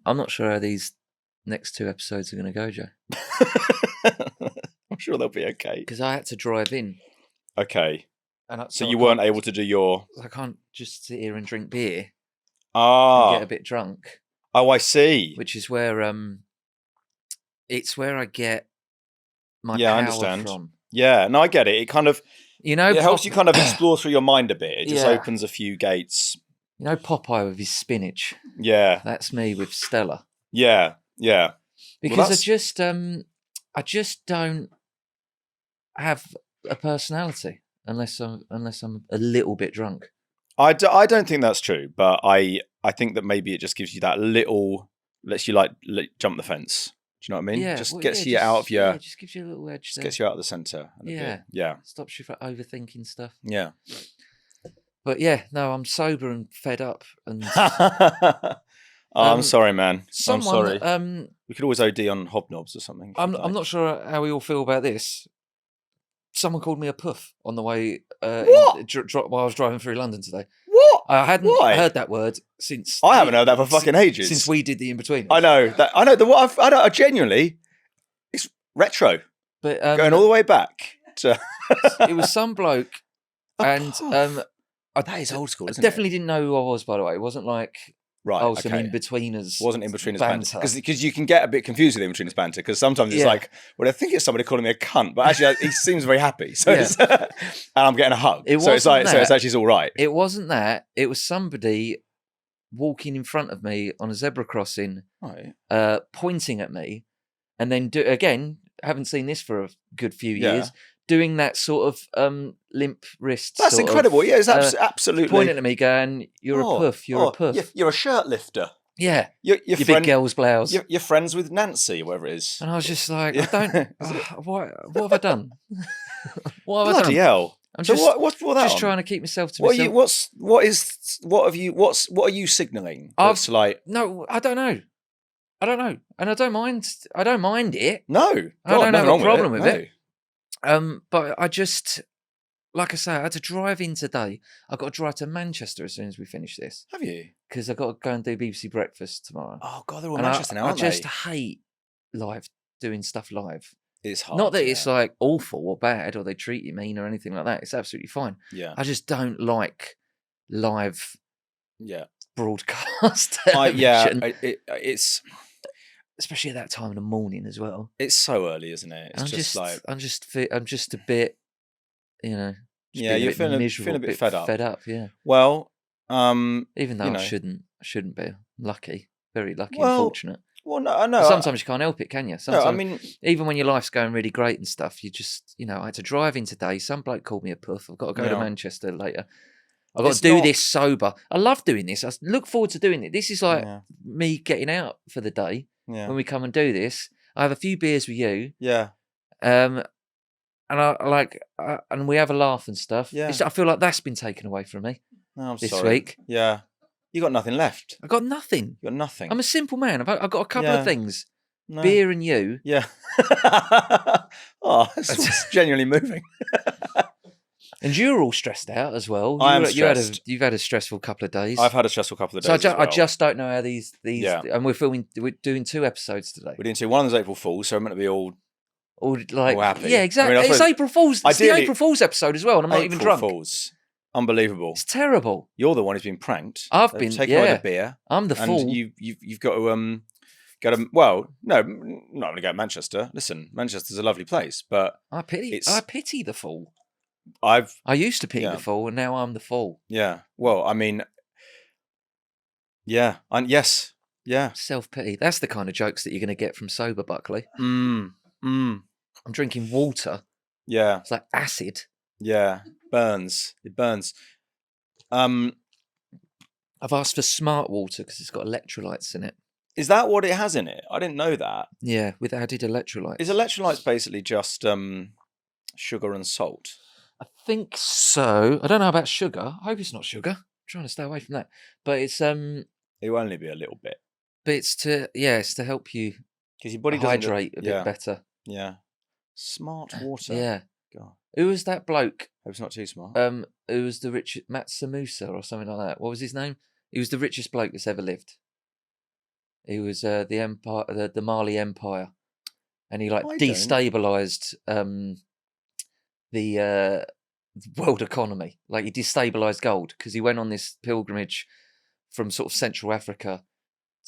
I'm not sure how these next 2 episodes are going to go, Joe. I'm sure they'll be okay. Because I had to drive in. Okay. And so you weren't able to do your... I can't just sit here and drink beer and get a bit drunk. Oh, I see. Which is where it's where I get my I power understand. from. Yeah, no, I get it. It kind of, it helps you kind of explore through your mind a bit. It just Yeah. opens a few gates. You know Popeye with his spinach? Yeah. That's me with Stella. Yeah, yeah. Because I just don't have a personality unless I'm a little bit drunk. I don't think that's true, but I think that maybe it just gives you that little, lets you like jump the fence. Do you know what I mean? Yeah, just gets you out of your... Yeah, just gives you a little edge. Just gets you out of the centre. Yeah. Stops you from overthinking stuff. Yeah. But yeah, no, I'm sober and fed up. And I'm sorry, man. I'm sorry. We could always OD on hobnobs or something. I'm not sure how we all feel about this. Someone called me a puff on the way while I was driving through London today. What? I hadn't heard that word since... I haven't heard that for fucking ages. Since we did the In-Between. I know. I genuinely... It's retro. But going all the way back to... It was some bloke. And that is old school, isn't it? I definitely didn't know who I was, by the way. It wasn't like... Right, some in-betweeners. Wasn't in-betweeners banter. Because you can get a bit confused with in-betweeners banter, because sometimes it's like, well, I think it's somebody calling me a cunt, but actually he seems very happy. So and I'm getting a hug. So it's actually all right. It wasn't that. It was somebody walking in front of me on a zebra crossing, pointing at me, and then haven't seen this for a good few years. Doing that sort of limp wrist. That's incredible. It's absolutely pointing at me, going, "You're a puff. You're a puff. You're a shirt lifter." Yeah, your big girl's blouse. You're friends with Nancy, or whatever it is. And I was just like, I don't. What have I done? What have Bloody I done? hell! I'm so just what's for that? Just trying to keep myself to myself. What are you signalling? No, I don't know. And I don't mind. I don't mind it. No, I don't have a problem with it. But I just, like I say, I had to drive in today. I've got to drive to Manchester as soon as we finish this. Have you? Because I've got to go and do BBC Breakfast tomorrow. Oh, God, they're all in Manchester now, aren't they? I just hate doing stuff live. It's hard. Not that it's like awful or bad or they treat you mean or anything like that. It's absolutely fine. Yeah. I just don't like live broadcast television. It's... Especially at that time in the morning as well. It's so early, isn't it? It's I'm just a bit, you're feeling a bit fed up. Yeah. Well, even though I shouldn't be. Lucky, very lucky, and fortunate. Well, no. But sometimes you can't help it, can you? Sometimes, no, I mean, even when your life's going really great and stuff, you just, I had to drive in today. Some bloke called me a puff. I've got to go to Manchester later. I've got to do this sober. I love doing this. I look forward to doing it. This is like me getting out for the day. Yeah. When we come and do this, I have a few beers with you. Yeah. And and we have a laugh and stuff. Yeah. I feel like that's been taken away from me this week. Yeah. You got nothing left. I got nothing. You got nothing. I'm a simple man. I've got a couple of things. No. Beer and you. Yeah. It's genuinely moving. And you're all stressed out as well. I am stressed. You've had a stressful couple of days. I've had a stressful couple of days. So I just don't know how these. And we're doing 2 episodes today. We're doing 2. One of them's April Fool's, so I'm going to be all happy. Yeah, exactly. It's April Fool's. It's the April Fool's episode as well, and I'm not even drunk. April Fool's. Unbelievable. It's terrible. You're the one who's been pranked. I've been taken away the beer. I'm the fool. You've got to go to. Well, no, I'm not going to go to Manchester. Listen, Manchester's a lovely place, but I pity the fool. I used to pity the fool, and now I'm the fool. Yeah. Well, I mean, yeah, yes, yeah. Self-pity. That's the kind of jokes that you're going to get from sober Buckley. I'm drinking water. Yeah. It's like acid. Yeah. It burns. I've asked for smart water because it's got electrolytes in it. Is that what it has in it? I didn't know that. Yeah, with added electrolytes. Is electrolytes basically just sugar and salt? I think so. I don't know about sugar. I hope it's not sugar. I'm trying to stay away from that. But it's it will only be a little bit. But it's to help you because your body hydrate a bit better. Yeah. Smart water. Yeah. God. Who was that bloke? Hope it's not too smart. Who was the richest Matsumosa or something like that? What was his name? He was the richest bloke that's ever lived. He was the empire, the Mali Empire, and he destabilized the world economy. Like he destabilized gold because he went on this pilgrimage from sort of Central Africa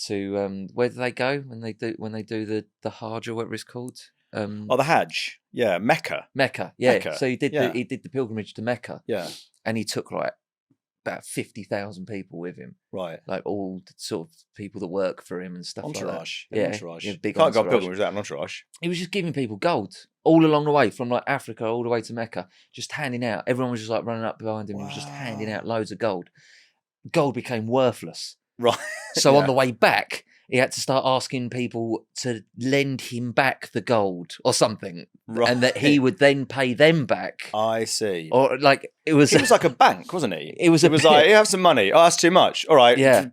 to where do they go when they do the Hajj or whatever it's called? The Hajj, yeah, Mecca, yeah. Mecca. So he did the pilgrimage to Mecca, yeah, and he took like about 50,000 people with him, right? Like all the sort of people that work for him and stuff entourage. like that. Entourage. Yeah, big Can't go entourage. pilgrimage without an entourage. He was just giving people gold all along the way, from like Africa all the way to Mecca, just handing out. Everyone was just like running up behind him and was just handing out loads of gold. Gold became worthless. Right. So on the way back, he had to start asking people to lend him back the gold or something, right, and that he would then pay them back. I see. Or like it was like a bank, wasn't he? It was like, you have some money. Oh, that's too much. All right. Yeah.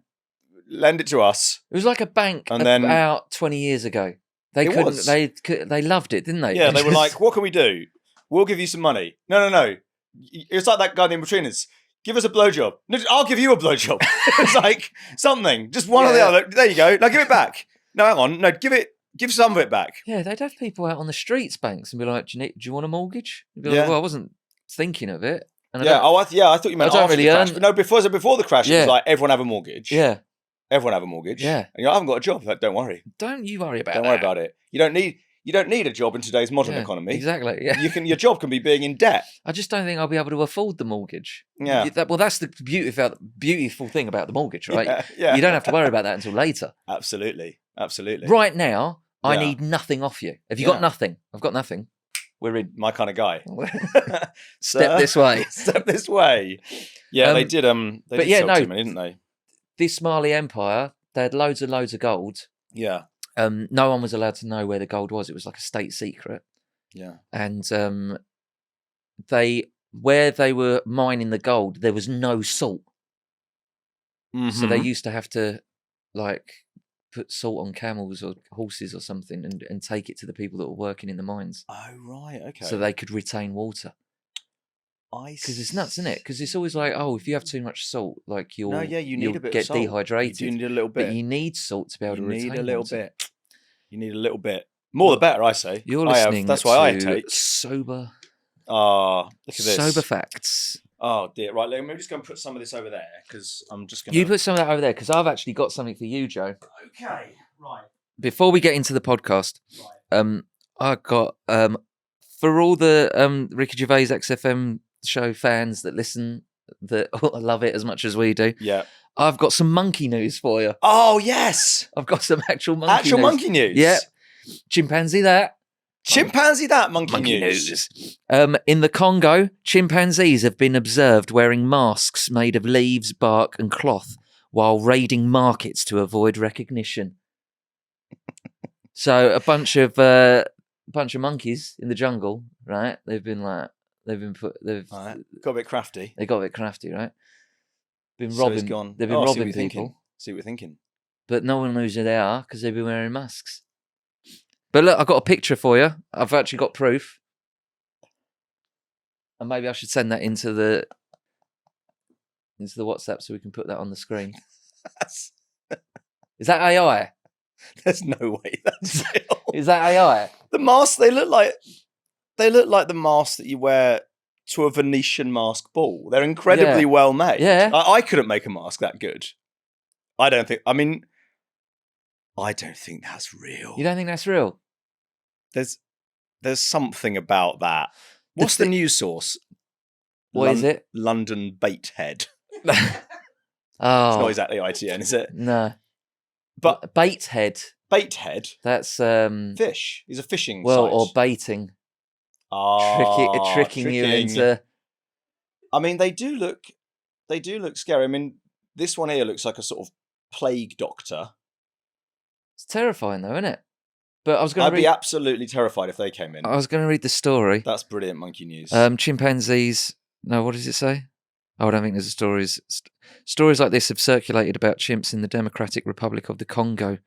Lend it to us. It was like a bank and about 20 years ago. They loved it, didn't they? Yeah, they were like, what can we do? We'll give you some money. No. It's like that guy named between us. Give us a blowjob. No, I'll give you a blowjob. It's like something, just one or the other. There you go. Now give it back. No, hang on. No, give some of it back. Yeah, they'd have people out on the streets, banks, and be like, do you want a mortgage? You'd be like, well, I wasn't thinking of it. And I thought you meant after the crash. But no, before the crash, it was like everyone have a mortgage. Yeah. Everyone have a mortgage. Yeah. And I haven't got a job. Like, don't worry. Don't you worry about it. Don't worry about it. You don't need a job in today's modern economy. Exactly. Yeah. Your job can be being in debt. I just don't think I'll be able to afford the mortgage. Yeah. That's the beautiful thing about the mortgage, right? Yeah. You don't have to worry about that until later. Absolutely. Right now, I need nothing off you. Have you got nothing? I've got nothing. We're in. My kind of guy. Step this way. Step this way. Yeah, they did. They did sell too many, didn't they? This Mali Empire, they had loads of gold. Yeah. No one was allowed to know where the gold was. It was like a state secret. Yeah. And where they were mining the gold, there was no salt. Mm-hmm. So they used to have to like put salt on camels or horses or something and take it to the people that were working in the mines. Oh, right. Okay. So they could retain water. Because it's nuts, isn't it? Because it's always like, if you have too much salt, like you'll get dehydrated. You need a little bit. But you need salt to be able to retain water. You need a little bit. You need a little bit. More the better, I say. You're listening that's why I take sober. Look at this. Sober facts. Oh dear. Right, let me just go and put some of this over there because I'm just going to... You put some of that over there because I've actually got something for you, Joe. Okay, right. Before we get into the podcast, I got for all the Ricky Gervais XFM show fans that listen, that love it as much as we do. Yeah. I've got some monkey news for you. Oh, yes. I've got some actual monkey news. Monkey news? Yeah. Chimpanzee that. Monkey news. In the Congo, chimpanzees have been observed wearing masks made of leaves, bark and cloth while raiding markets to avoid recognition. So a bunch of monkeys in the jungle, right? They've got a bit crafty. They got a bit crafty, right? They've been robbing people. See what we're thinking. But no one knows who they are because they've been wearing masks. But look, I've got a picture for you. I've actually got proof. And maybe I should send that into the WhatsApp so we can put that on the screen. Is that AI? There's no way that's real. Is that AI? The masks, they look like the masks that you wear to a Venetian mask ball. They're incredibly well made. Yeah. I couldn't make a mask that good. I don't think that's real. You don't think that's real? There's something about that. What's the news source? What is it? London Baithead. Oh. It's not exactly ITN, is it? No. But Baithead. That's fish. He's a fishing site. Or baiting. Tricking you into. I mean, they do look scary. I mean, this one here looks like a sort of plague doctor. It's terrifying, though, isn't it? But I'd be absolutely terrified if they came in. I was going to read the story. That's brilliant, monkey news. Chimpanzees. No, what does it say? Oh, I don't think there's stories. Stories like this have circulated about chimps in the Democratic Republic of the Congo,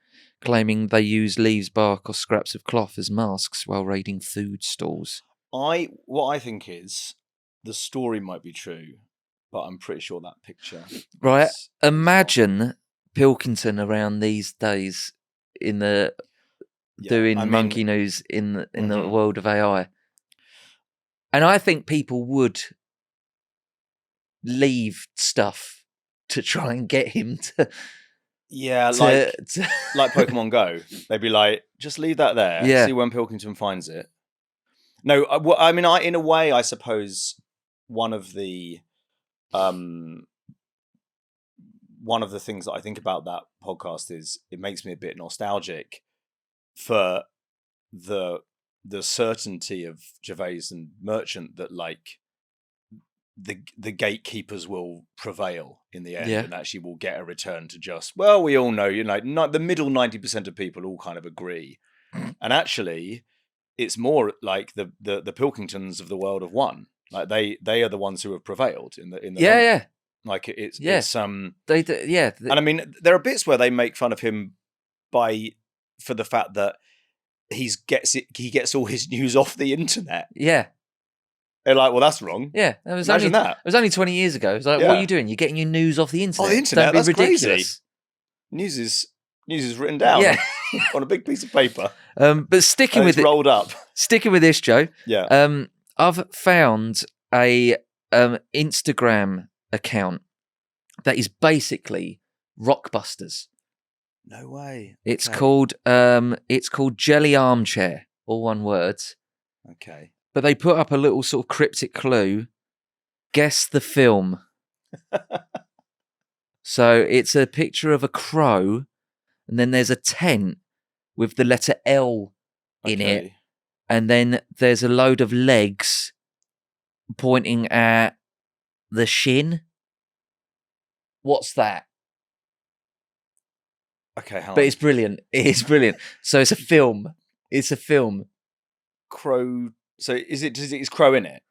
claiming they use leaves, bark, or scraps of cloth as masks while raiding food stalls. What I think is the story might be true, but I'm pretty sure that picture. Right. Imagine Pilkington around these days in the doing monkey news in the world of AI, and I think people would leave stuff to try and get him to. Yeah, like Pokemon Go. They'd be like, just leave that there. See when Pilkington finds it. No, I mean, in a way, I suppose one of the things that I think about that podcast is it makes me a bit nostalgic for the certainty of Gervais and Merchant that like the gatekeepers will prevail in the end and actually will get a return to just, well, we all know, the middle 90% of people all kind of agree. And actually it's more like the Pilkingtons of the world of one. Like they are the ones who have prevailed in the Like it's they do, and I mean there are bits where they make fun of him for the fact that he gets all his news off the internet. Yeah. They're like, well, that's wrong. Yeah, Imagine that. It was only 20 years ago. It was like, what are you doing? You're getting your news off the internet. Oh, the internet? Don't be That's ridiculous. Crazy. News is written down on a big piece of paper. But sticking with rolled up. Sticking with this, Joe. Yeah. I've found a Instagram account that is basically Rockbusters. No way. It's called Jelly Armchair, all one word. Okay. But they put up a little sort of cryptic clue. Guess the film. So it's a picture of a crow, and then there's a tent with the letter L in it, and then there's a load of legs pointing at the shin. What's that? Okay, but it's brilliant. It is brilliant. So it's a film. It's a film. Crow. So is crow in it?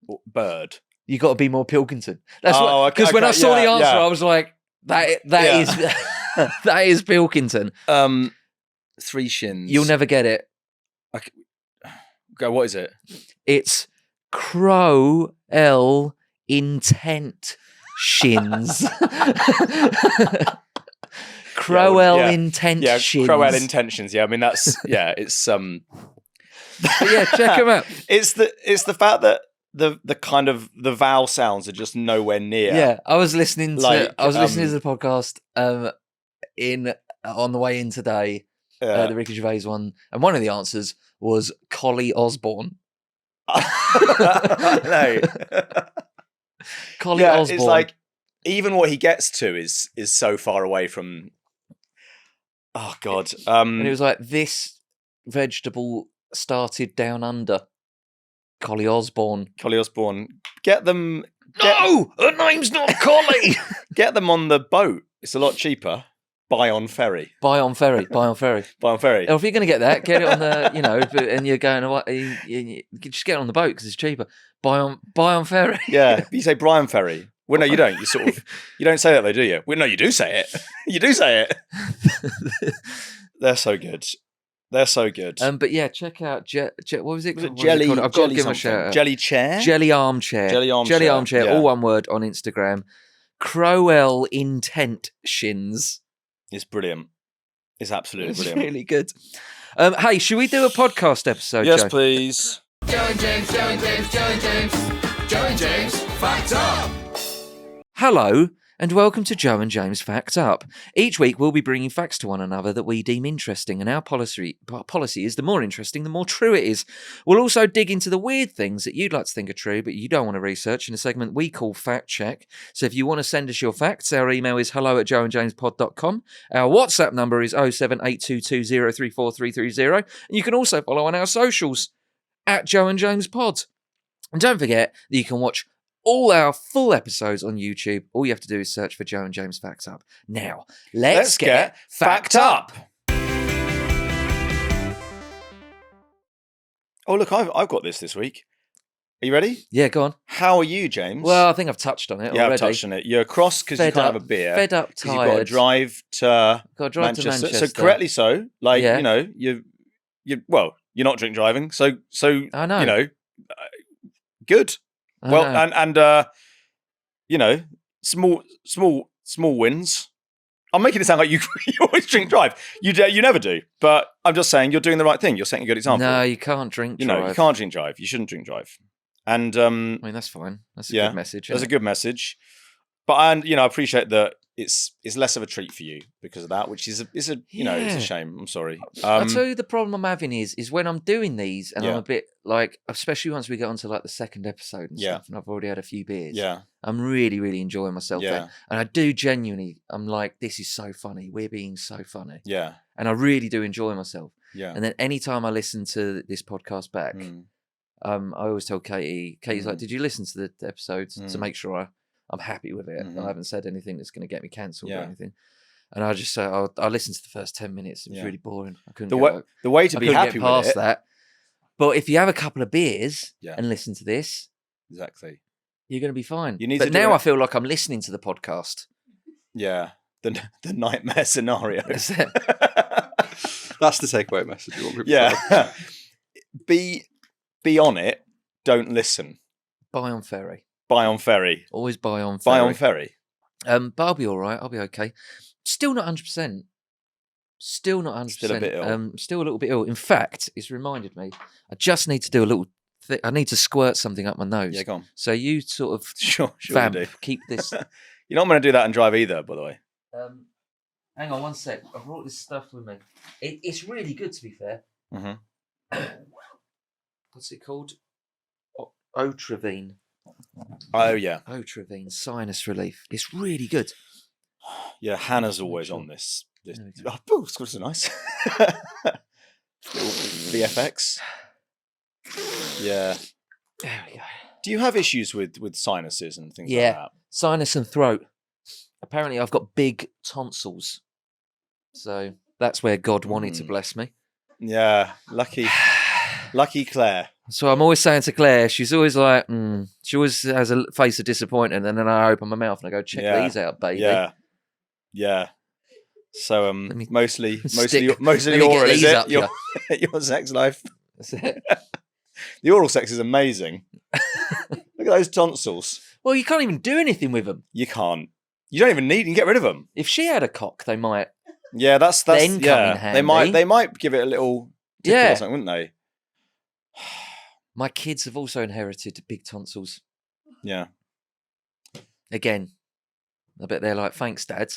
Or bird. You got to be more Pilkington. That's because when I saw the answer, I was like, that is that is Pilkington. 3 shins. You'll never get it. Go. What is it? It's Crow L intent shins. Crowell intentions. Crowell intentions. Yeah, I mean that's it's But yeah, check them out. It's the fact that the kind of the vowel sounds are just nowhere near. Yeah, I was listening to the podcast on the way in today, the Ricky Gervais one, and one of the answers was Collie Osborne. No. Collie Osborne. It's like even what he gets to is so far away from. Oh God! And it was like this vegetable started down under. Collie Osborne. Get them. No, her name's not Collie. Get them on the boat. It's a lot cheaper. Buy on ferry. Or if you're going to get that, get it on the, and you're going away, you just get it on the boat because it's cheaper. Buy on ferry. Yeah, you say Brian Ferry. Well, no, you don't. You sort of, you don't say that though, do you? Well, no, you do say it. You do say it. They're so good. But yeah, check out what was it? Jelly. I've got to give him a shout out. Jelly chair. Jelly armchair. Yeah. All one word on Instagram. Crowell intent shins. It's brilliant. It's absolutely brilliant. It's really good. Hey, should we do a podcast episode? Yes, Joe? please. Joe and James, fact up. Hello, and welcome to Joe and James Fact Up. Each week we'll be bringing facts to one another that we deem interesting, and our policy is the more interesting, the more true it is. We'll also dig into the weird things that you'd like to think are true, but you don't want to research in a segment we call Fact Check. So if you want to send us your facts, our email is hello@joeandjamespod.com. Our WhatsApp number is 07822034330, and you can also follow on our socials at Joe and James Pod. And don't forget that you can watch all our full episodes on YouTube. All you have to do is search for Joe and James Facts Up. Now, let's get Fact Up. Oh, look, I've got this week. Are you ready? Yeah, go on. How are you, James? Well, I think I've touched on it already. Yeah, I've touched on it. You're cross because you can't have a beer. Fed up, tired. You've got to drive to Manchester. So correctly so. Like, you're not drink driving. So I know. Good. And small wins. I'm making it sound like you always drink drive. You never do. But I'm just saying you're doing the right thing. You're setting a good example. No, you can't drink drive. You can't drink drive. You shouldn't drink drive. And I mean, that's fine. That's a good message. That's a good message. But I appreciate that it's less of a treat for you because of that, which is it's a shame. I'm sorry. I'll tell you the problem I'm having is when I'm doing these and I'm a bit like, especially once we get onto like the second episode and stuff, and I've already had a few beers. Yeah. I'm really, really enjoying myself there. And I do genuinely, I'm like, this is so funny. We're being so funny. Yeah. And I really do enjoy myself. Yeah. And then anytime I listen to this podcast back, I always tell Katie's like, did you listen to the episodes to make sure I'm happy with it? I haven't said anything that's going to get me cancelled or anything. And I just say, I listened to the first 10 minutes. It was really boring. I couldn't the way to be happy past with that. But if you have a couple of beers and listen to this, exactly, you're going to be fine. But now I feel like I'm listening to the podcast. Yeah, the nightmare scenario. That's it. That's the takeaway message. You want people to be on it. Don't listen. Buy on ferry. Buy on ferry. Always buy on ferry. Buy on ferry. But I'll be all right. I'll be okay. Still not 100%. Still not 100%. Still a bit ill. Still a little bit ill. In fact, it's reminded me. I just need to do a little. I need to squirt something up my nose. Yeah, go on. So you sort of sure vamp, you do. Keep this. You're not going to do that and drive either, by the way. Hang on one sec. I brought this stuff with me. It's really good, to be fair. What's it called? Otravine. Oh yeah, Otravine sinus relief. It's really good. Yeah, Hannah's always on this. Oh, it's so nice. VFX. Yeah. There we go. Do you have issues with sinuses and things like that? Sinus and throat. Apparently, I've got big tonsils. So that's where God wanted to bless me. Yeah, lucky Claire. So I'm always saying to Claire, she's always like, she always has a face of disappointment, and then I open my mouth and I go, check these out, baby. Yeah. So mostly get oral, is it? up, Your sex life. That's it. The oral sex is amazing. Look at those tonsils. Well, you can't even do anything with them. You can't. You don't even need. You can get rid of them. If she had a cock, they might. Yeah, that's then come in handy. They might give it a little tickle or something, wouldn't they? My kids have also inherited big tonsils. Yeah. Again, I bet they're like, thanks, Dad.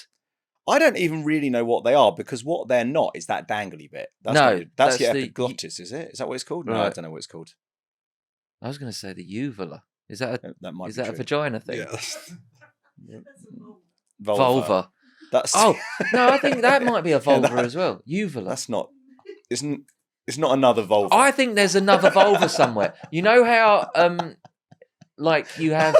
I don't even really know what they are because what they're not is that dangly bit. That's your epiglottis, is it? Is that what it's called? No, I don't know what it's called. I was going to say the uvula. Is that a vagina thing? Yeah. Vulva. That's no, I think that might be a vulva as well. Uvula. That's not. It's not another vulva. I think there's another vulva somewhere. You know how like you have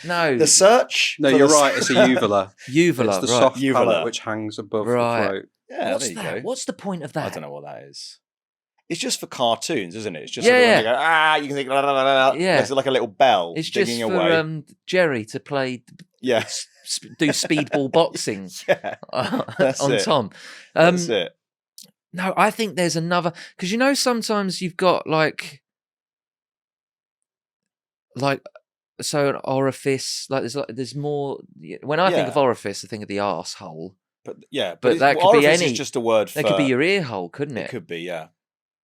the search. No, you're right. It's a uvula. Uvula. It's the soft palate which hangs above the throat. Yeah, what's there you that? go. What's the point of that? I don't know what that is. It's just for cartoons, isn't it? It's just you go, you can think it's like a little bell. It's just for away. Jerry to play. Yeah. Do speedball boxing. On it. Tom. That's it. No, I think there's another because sometimes you've got like so an orifice there's more. When I think of orifice, I think of the arsehole. But yeah, but that could be any. Is just a word. That could be your ear hole, couldn't it? It could be, yeah.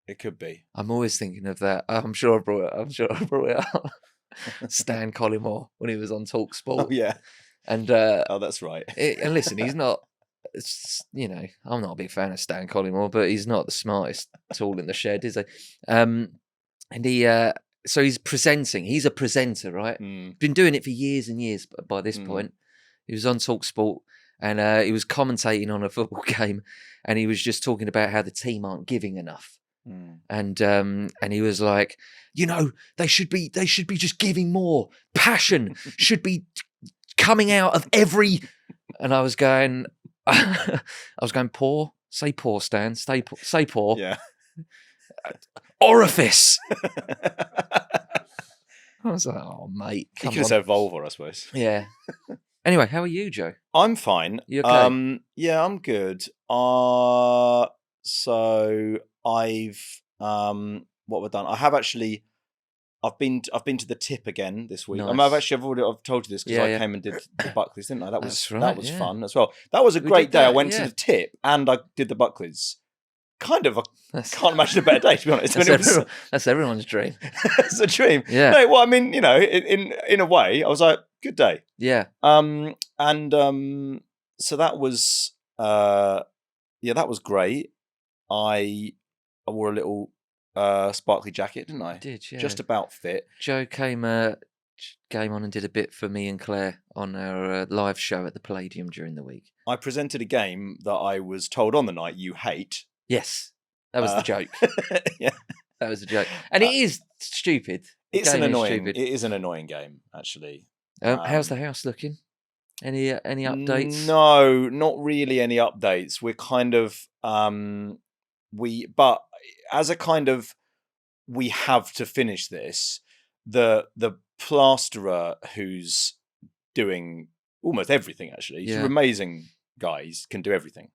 It could be. I'm always thinking of that. I'm sure I brought it up. Stan Collymore when he was on TalkSport. Oh yeah. And that's right. And listen, he's not. I'm not a big fan of Stan Collymore, but he's not the smartest tool in the shed, is he? And he, so he's presenting. He's a presenter, right? Been doing it for years and years. By this point, he was on TalkSport, and he was commentating on a football game, and he was just talking about how the team aren't giving enough. And he was like, they should be just giving more. Passion should be coming out of every. And I was going. Poor. Say poor, Stan. Say poor. Yeah. Orifice. I was like, oh, mate. You could have said vulva, I suppose. Yeah. Anyway, how are you, Joe? I'm fine. You okay? Yeah, I'm good. So I've what have I done? I have actually I've been to the Tip again this week. Nice. I mean, I've told you this because I came and did the Buckleys, didn't I? That was fun as well. That was a great day. I went to the Tip and I did the Buckleys. Kind of, I can't imagine a better day, to be honest. That's everyone's dream. It's a dream. Yeah. No, well, I mean, in a way, I was like, good day. Yeah. So that was, that was great. I wore a little sparkly jacket, didn't I? You did, yeah. Just about fit. Joe came on and did a bit for me and Claire on our live show at the Palladium during the week. I presented a game that I was told on the night you hate. Yes, that was the joke. Yeah, that was the joke, and it is stupid. It is an annoying game, actually. How's the house looking? Any updates? No, not really any updates. We're kind of but as a kind of we have to finish this. The plasterer who's doing almost everything, actually. He's an amazing guy. He can do everything.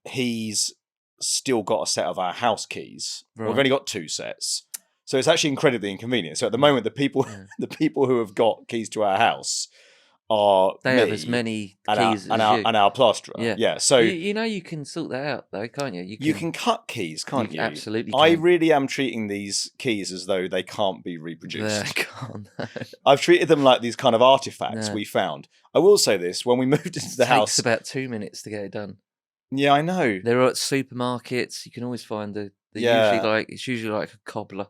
He's still got a set of our house keys. Right. We've only got 2 sets, so it's actually incredibly inconvenient. So at the moment, the people who have got keys to our house have as many keys and our plasterer. Yeah. So you can sort that out though, can't you? You can cut keys, can't you? Absolutely. Can. I really am treating these keys as though they can't be reproduced. They can't. I've treated them like these kind of artifacts we found. I will say this: when we moved into the house, it takes about 2 minutes to get it done. Yeah, I know. They're at supermarkets. You can always find it's usually like a cobbler.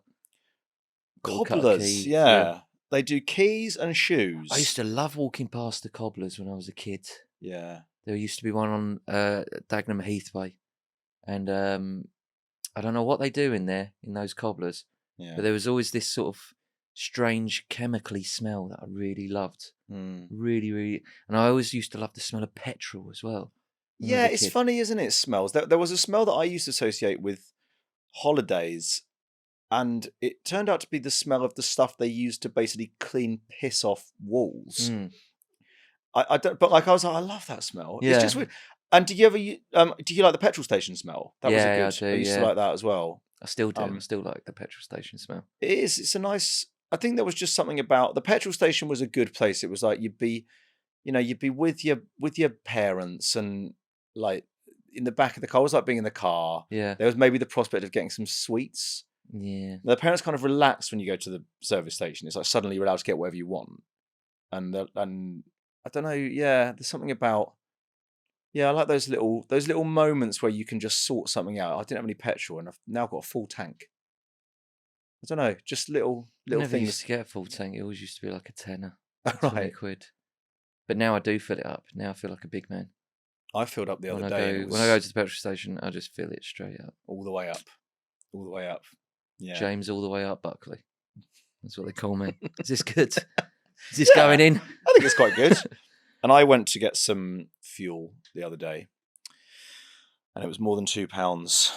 Cobblers, yeah. They do keys and shoes. I used to love walking past the cobblers when I was a kid. Yeah. There used to be one on Dagenham Heathway. And I don't know what they do in there, in those cobblers. Yeah. But there was always this sort of strange chemically smell that I really loved. Really, really. And I always used to love the smell of petrol as well. Yeah, it's funny, isn't it? Smells. There was a smell that I used to associate with holidays. And it turned out to be the smell of the stuff they used to basically clean piss off walls. I don't, but I was like, I love that smell. Yeah. It's just weird. And do you like the petrol station smell? That was a good. I do. I used to like that as well. I still do. I still like the petrol station smell. It is. It's a nice. I think there was just something about the petrol station was a good place. It was like you'd be with your parents and like in the back of the car. It was like being in the car. Yeah. There was maybe the prospect of getting some sweets. Yeah. The parents kind of relax when you go to the service station. It's like suddenly you're allowed to get whatever you want. And I don't know, there's something about I like those little moments where you can just sort something out. I didn't have any petrol and I've now got a full tank. I don't know, just little never things. Used to get a full tank. It always used to be like a tenner. Right. £20. But now I do fill it up. Now I feel like a big man. I filled up the other day. When I go to the petrol station, I just fill it straight up. All the way up. All the way up. Yeah. James all the way up, Buckley. That's what they call me. Is this good? Is this going in? I think it's quite good. And I went to get some fuel the other day, and it was more than £2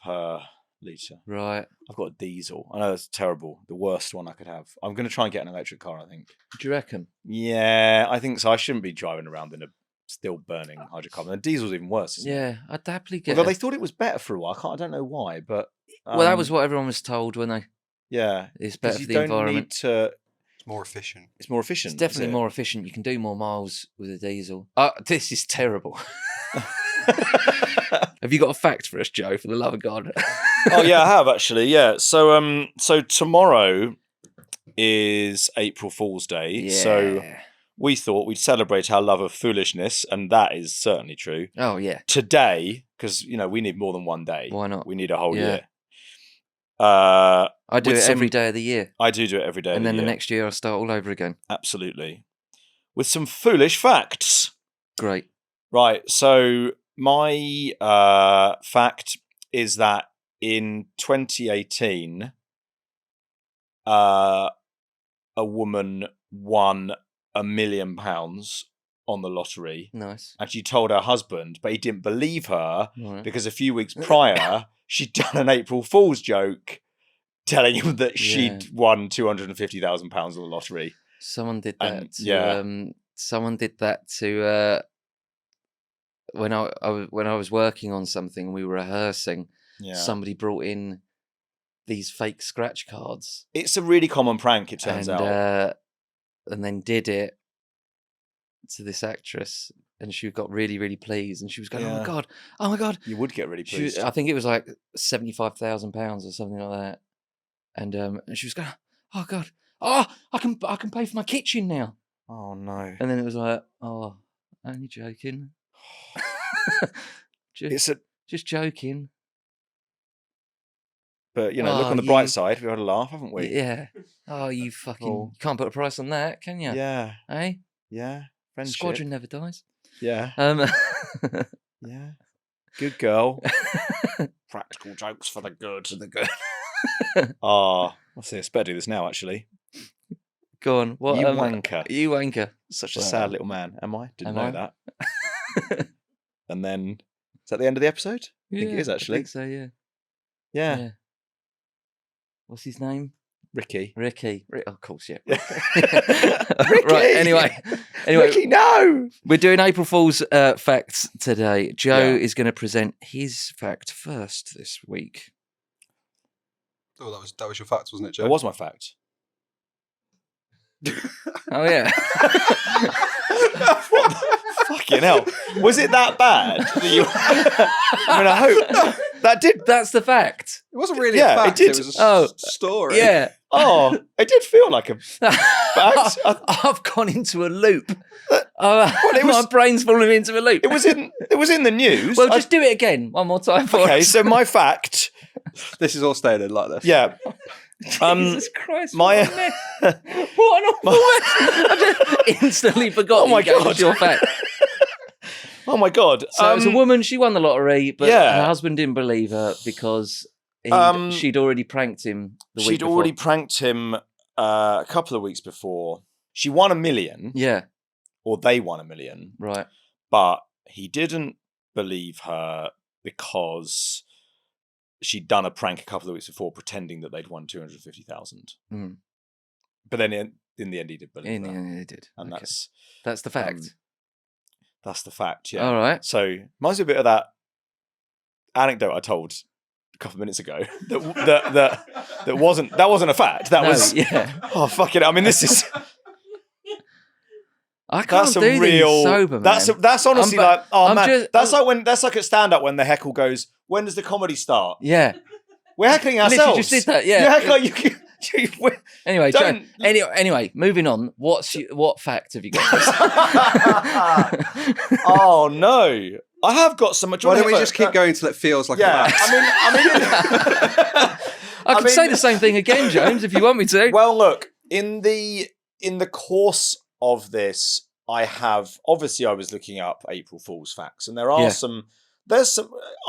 per litre. Right. I've got a diesel. I know that's terrible. The worst one I could have. I'm going to try and get an electric car, I think. Do you reckon? Yeah, I think so. I shouldn't be driving around in a still burning hydrocarbon. And diesel's even worse, isn't it? I'd happily get Although they thought it was better for a while. I don't know why, but... well, that was what everyone was told when they... Yeah. It's better for the environment. It's more efficient. It's more efficient. It's definitely more efficient. You can do more miles with a diesel. This is terrible. Have you got a fact for us, Joe, for the love of God? Oh, yeah, I have, actually. Yeah. So tomorrow is April Fool's Day. Yeah. So we thought we'd celebrate our love of foolishness, and that is certainly true. Oh, yeah. Today, because, we need more than one day. Why not? We need a whole year. I do it every day of the year. I do it every day of the year. And then the next year I'll start all over again. Absolutely. With some foolish facts. Great. Right. So my fact is that in 2018, a woman won £1 million on the lottery. Nice. And she told her husband, but he didn't believe her because a few weeks prior, she'd done an April Fool's joke telling him that she'd won £250,000 on the lottery. Someone did that. Someone did that to when I was working on something. We were rehearsing. Yeah. Somebody brought in these fake scratch cards. It's a really common prank, it turns out. And then did it to this actress, and she got really, really pleased, and she was going, "Oh my god!" You would get really pleased. I think it was like £75,000 or something like that, and she was going, "Oh god, I can pay for my kitchen now." Oh no! And then it was like, "Oh, only joking." Just joking. But look on the bright side. We had a laugh, haven't we? Yeah. Oh, you fucking! You can't put a price on that, can you? Yeah. Eh? Yeah. Friendship. Squadron never dies. Yeah. Yeah. Good girl. Practical jokes for the good. What's this? Better do this now, actually. Go on. What? You wanker. You wanker. Such a sad little man. Am I? Didn't know I? that. And then, is that the end of the episode? I think it is, actually. I think so, yeah. Yeah. What's his name? Ricky. Of course, yeah. Ricky. Right, anyway. Ricky, no! We're doing April Fool's facts today. Joe is going to present his fact first this week. Oh, that was your fact, wasn't it, Joe? That was my fact. Oh, yeah. What the fucking hell? Was it that bad? I mean, I hope that did. That's the fact. It wasn't really a fact. It did. It was a story. Yeah. Oh, it did feel like a fact. I've gone into a loop. My brain's falling into a loop. It was in the news. Well, just do it again one more time for us. Okay, so my fact. This is all staying in like this. Yeah. Jesus Christ! What an awful I just instantly forgot. Oh my God. Was your fact. Oh my God! So it was a woman. She won the lottery, but Yeah. her husband didn't believe her because she'd already pranked him. She'd already pranked him a couple of weeks before. She won $1 million. Yeah. Or they won $1 million. Right. But he didn't believe her because she'd done a prank a couple of weeks before, pretending that they'd won 250,000. Mm. But then in the end, he did believe her. In the end, he did. And Okay. That's the fact. That's the fact. Yeah. All right. So reminds me a bit of that anecdote I told a couple of minutes ago. That wasn't a fact. That was Oh fuck it! I mean, this is. I can't do these sober, man. That's honestly like that's like at stand up when the heckle goes. When does the comedy start? Yeah. We're heckling ourselves. Literally just did that. Yeah. You heckle like you. Anyway, Joe, anyway, moving on. What fact have you got? Oh no, I have got some. Why don't we just keep going till it feels like a fact? I can say the same thing again, James, if you want me to. Well, look, in the course of this, I was looking up April Fool's facts, and there's some.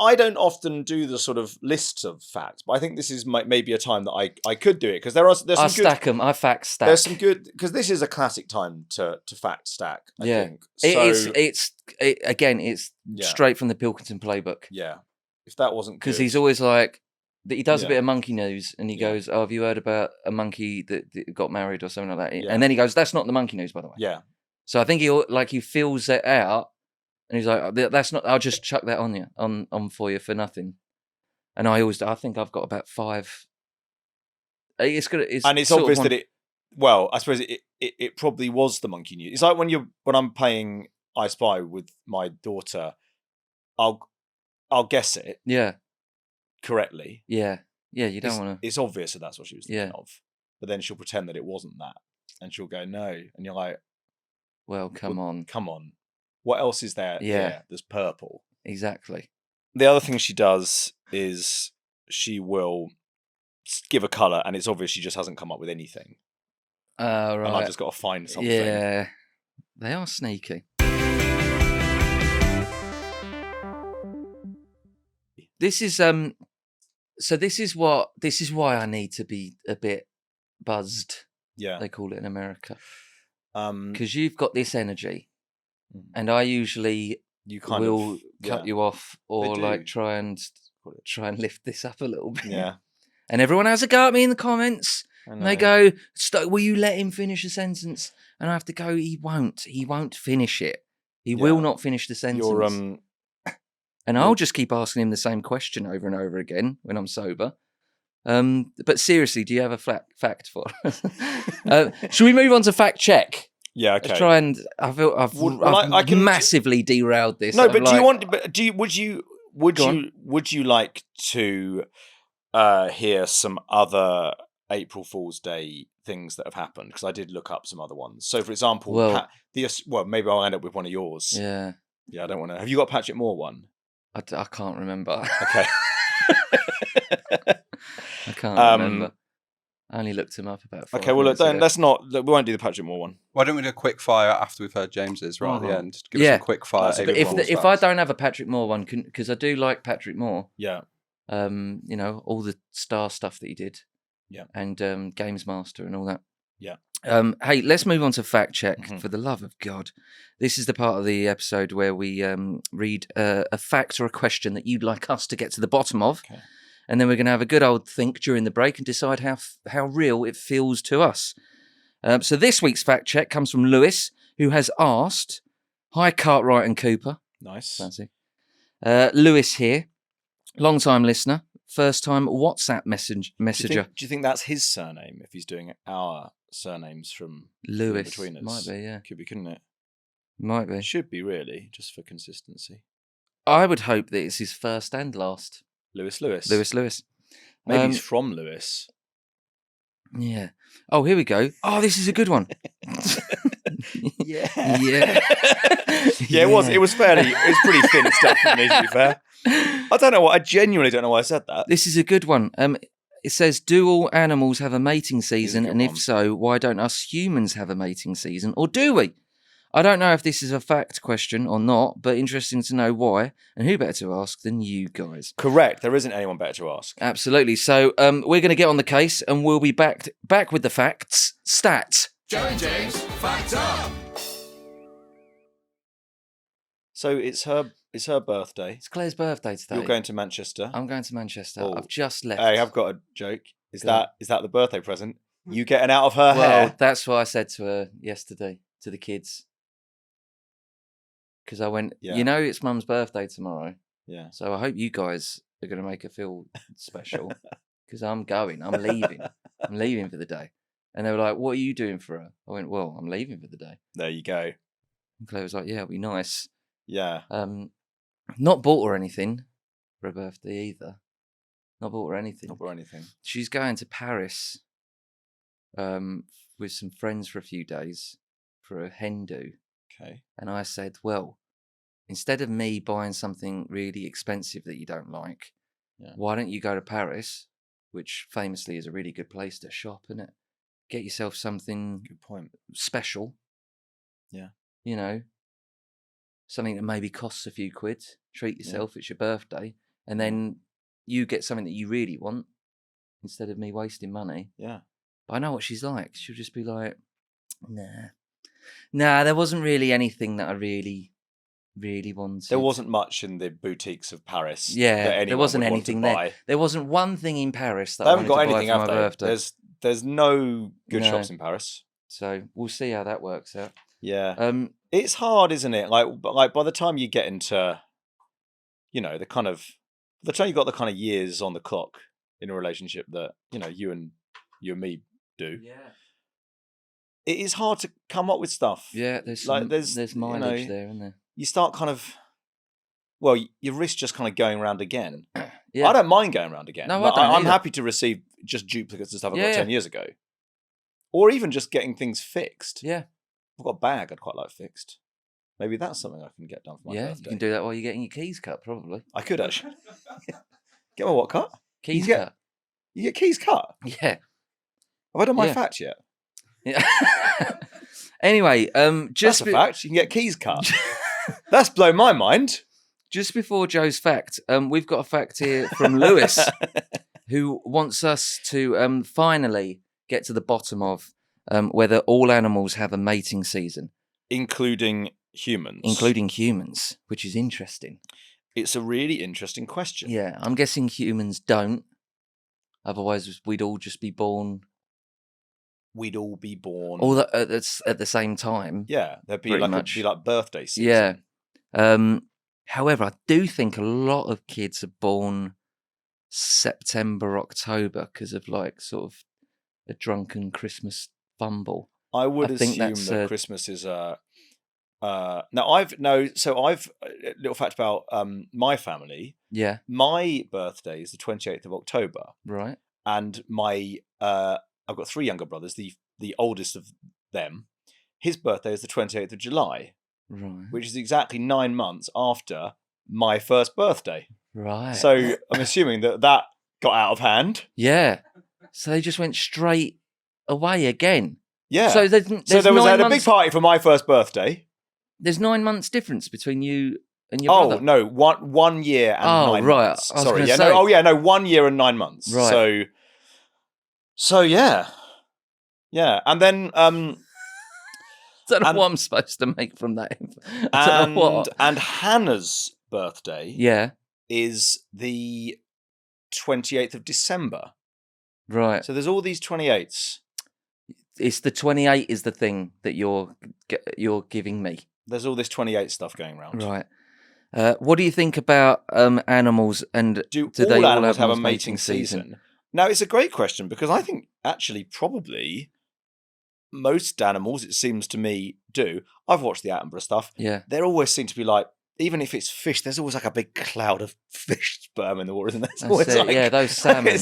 I don't often do the sort of list of facts, but I think this is maybe a time that I could do it because there's some I stack them. I fact stack. There's some good because this is a classic time to fact stack. I think. It's straight from the Pilkington playbook. Yeah, if that wasn't because he's always like he does a bit of monkey news and he goes, "Oh, have you heard about a monkey that got married or something like that?" Yeah. And then he goes, "That's not the monkey news, by the way." Yeah. So I think he fills it out. And he's like, "That's not. I'll just chuck that on you, on for you for nothing." And I think I've got about 5. It's good. And it's obvious that it. Well, I suppose it probably was the monkey news. It's like when I'm playing I Spy with my daughter, I'll guess it. Yeah. Correctly. Yeah. Yeah. You don't want to. It's obvious that that's what she was thinking of, but then she'll pretend that it wasn't that, and she'll go no, and you're like, "Well, come on. What else is there? Yeah, there's purple. Exactly." The other thing she does is she will give a colour, and it's obvious she just hasn't come up with anything. Right. And I've just got to find something. Yeah, they are sneaky. This is So this is why I need to be a bit buzzed. Yeah, they call it in America. Because you've got this energy. And I usually will cut you off or like try and lift this up a little bit. Yeah. And everyone has a go at me in the comments. And they go, "Will you let him finish a sentence?" And I have to go, He won't finish it. He will not finish the sentence. And I'll just keep asking him the same question over and over again when I'm sober. But seriously, do you have a fact for us? Should we move on to fact check? Yeah, okay. Let's try and I feel I've I can massively derailed this. No, but do you want? But would you like to hear some other April Fool's Day things that have happened? Because I did look up some other ones. So, for example, maybe I'll end up with one of yours. Yeah, I don't want to. Have you got Patrick Moore one? I can't remember. Okay, I can't remember. I only looked him up about 5 Okay, well, let's not. We won't do the Patrick Moore one. Why don't we do a quick fire after we've heard James's right at the end? Give us a quick fire. But if I don't have a Patrick Moore one, because I do like Patrick Moore. Yeah. All the star stuff that he did. Yeah. And Games Master and all that. Yeah. Hey, let's move on to fact check. For the love of God, this is the part of the episode where we read a fact or a question that you'd like us to get to the bottom of. Okay. And then we're going to have a good old think during the break and decide how real it feels to us. So this week's fact check comes from Lewis, who has asked, "Hi, Cartwright and Cooper." Nice. Fancy. Lewis here, long-time listener, first-time WhatsApp messenger. Do you think that's his surname if he's doing our surnames from Lewis? Between us? Might be, yeah. Could be, couldn't it? Might be. Should be, really, just for consistency. I would hope that it's his first and last. Lewis. Maybe he's from Lewis. Yeah. Oh, here we go. Oh, this is a good one. Yeah. Yeah. It was pretty thin stuff for me, to be fair. I genuinely don't know why I said that. This is a good one. It says, "Do all animals have a mating season? And if so, why don't us humans have a mating season? Or do we?" I don't know if this is a fact question or not, but interesting to know why. And who better to ask than you guys? Correct. There isn't anyone better to ask. Absolutely. So we're going to get on the case and we'll be back with the facts. Stats. Joe and James, fact up. So it's her birthday. It's Claire's birthday today. You're going to Manchester. I'm going to Manchester. Oh. I've just left. Hey, I've got a joke. Is that the birthday present? You getting out of her hair? Well, that's what I said to her yesterday, to the kids. Because I went, it's Mum's birthday tomorrow. Yeah. So I hope you guys are going to make her feel special. Because I'm going. I'm leaving. I'm leaving for the day. And they were like, "What are you doing for her?" I went, "Well, I'm leaving for the day." There you go. And Claire was like, "Yeah, it'll be nice." Yeah. Not bought her anything for her birthday either. Not bought her anything. She's going to Paris with some friends for a few days for a hen do. Okay. And I said, "Well, instead of me buying something really expensive that you don't like, why don't you go to Paris, which famously is a really good place to shop, isn't it? Get yourself something special. Yeah. Something that maybe costs a few quid. Treat yourself. It's your birthday. And then you get something that you really want instead of me wasting money." Yeah. But I know what she's like. She'll just be like, Nah, there wasn't really anything that I really, really wanted. There wasn't much in the boutiques of Paris. Yeah, there wasn't anything there. There wasn't one thing in Paris that they I haven't wanted got to buy anything for my birthday. There's no good shops in Paris. So we'll see how that works out. Yeah. It's hard, isn't it? Like by the time you get into, the kind of, the time you got the kind of years on the clock in a relationship that, you and me do. Yeah. It is hard to come up with stuff. Yeah, there's mileage there, isn't there? You start kind of, your risk just kind of going around again. Yeah. I don't mind going around again. No, I don't I'm happy to receive just duplicates of stuff I got 10 years ago. Or even just getting things fixed. Yeah. I've got a bag I'd quite like fixed. Maybe that's something I can get done for my birthday. Yeah, you can do that while you're getting your keys cut, probably. I could actually. Get my what cut? Keys cut. You get keys cut? Yeah. Have I done my fact yet? Yeah. Anyway, that's a fact. You can get keys cut. That's blown my mind. Just before Joe's fact, we've got a fact here from Lewis, who wants us to finally get to the bottom of whether all animals have a mating season. Including humans. Including humans, which is interesting. It's a really interesting question. Yeah, I'm guessing humans don't. Otherwise, we'd all just be born. We'd all be born. All at the same time. Yeah, there'd be like birthday season. Yeah. However, I do think a lot of kids are born September, October because of like sort of a drunken Christmas fumble. I would I think assume that's that Christmas is I've a little fact about my family. Yeah. My birthday is the 28th of October. Right. And my I've got 3 younger brothers, the oldest of them. His birthday is the 28th of July. Right. Which is exactly 9 months after my first birthday. Right. So I'm assuming that got out of hand. Yeah. So they just went straight away again. Yeah. So there was a big party for my first birthday. There's 9 months difference between you and your brother. Oh no, 1 year and 9 right. months. I was Sorry, gonna say. 1 year and 9 months. Right. So yeah. Yeah. And then I don't know what I'm supposed to make from that. I don't know what. And Hannah's birthday is the 28th of December. Right. So there's all these 28s. It's the 28 is the thing that you're giving me. There's all this 28 stuff going around. Right. What do you think about animals, and do they all all animals have a mating mating season? Now, it's a great question because I think actually probably most animals, it seems to me, do. I've watched the Attenborough stuff. Yeah. There always seem to be like, even if it's fish, there's always like a big cloud of fish sperm in the water, isn't there? It's always like, yeah, those salmon.